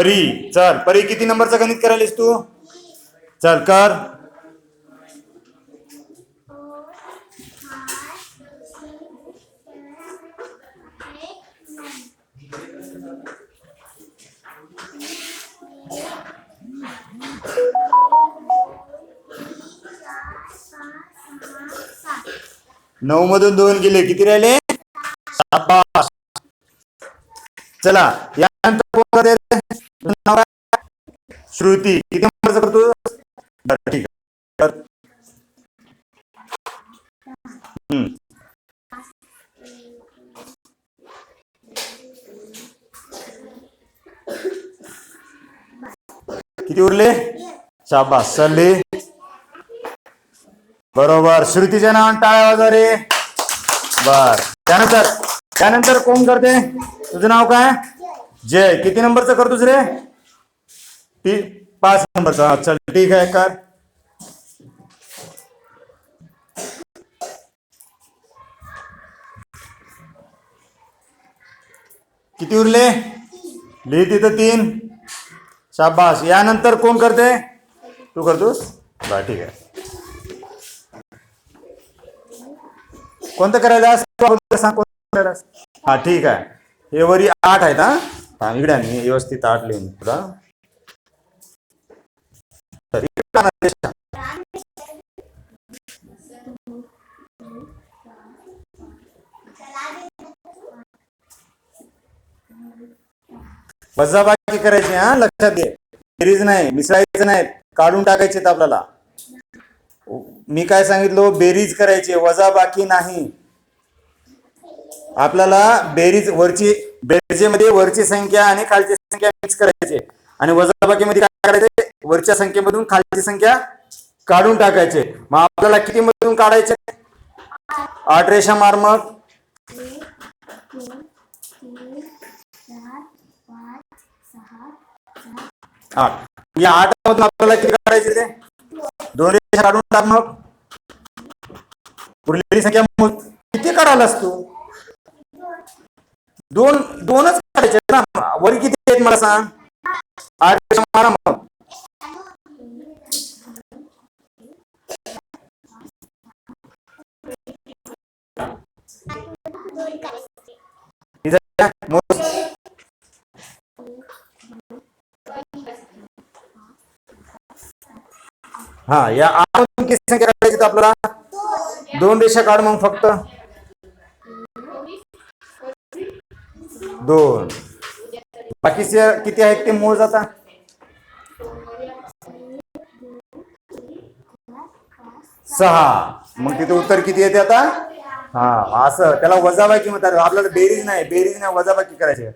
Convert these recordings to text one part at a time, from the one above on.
परी, चल परी किती नंबरचं गणित करायलीस तू? चल कर. नऊ मधून 2 गेले, किती राहिले? 7. चला यानंतर श्रुती, किती नंबरचं करतो? ठीक आहे. किती उरले? शाबास, चलले. बरोबर, श्रुतीच्या नावाने टाळ्या वाजवा रे. बर, त्यानंतर कोण करते? तुझं नाव काय? जय. किती नंबरचं करतोस रे? 5 नंबरचा. चल ठीक आहे, कर. किती उरले? लिही तिथं 3. शाबास. यानंतर कोण करते? तू करतोस? बरं ठीक आहे. कोणतं करायला सांग, कोणतं करायला? हा ठीक आहे. हे वरी 8 आहेत. हा इकडे मी व्यवस्थित 8 लिहून तुला. वजाबाकी करायची, हा लक्षात घे. बेरीज नाही, मिसळायचं नाही, काढून टाकायचे आपल्याला. मी काय सांगितलं? बेरीज करायची, वजाबाकी नाही. आपल्याला बेरजेमध्ये वरची संख्या आणि खालची संख्या मिक्स करायची आणि वजाबाकीमध्ये काय करायचे? वरच्या संख्येमधून खालची संख्या काढून टाकायचे. मग आपल्याला किती मधून काढायचे? 8 रेषा मार मग. 8. या 8 मधून आपल्याला किती काढायचे? ते 2 रेषा काढून टाक. मग उरलेली संख्या किती काढायलास तू? 2च काढायचे ना. वरी किती आहेत मला सांग? 8 रेषा मारा मग. हा, या 8 मधून किती संख्या काढायची आपल्याला? 2 रेषा काढ मग फक्त. 2. बाकीचे किती आहेत ते मोज आता. 6. मग तिथे उत्तर किती येते आता? हा, असं त्याला वजाबाकी म्हणतात. आपल्याला बेरीज नाही वजाबाकी करायची.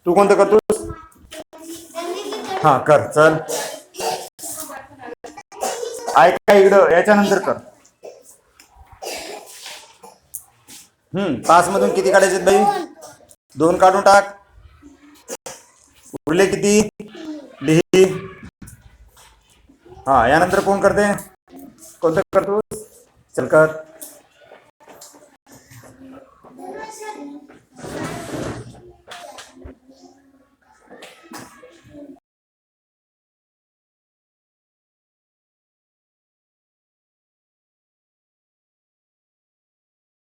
तू कोणतं करतोस? हा कर. चल ऐका इकडं, याच्यानंतर कर. 5 मधून किती काढायचे बाई? 2 काढून टाक. उरले किती? लिही. हा, यानंतर कोण करते? कोणतं करतोस? चल कर.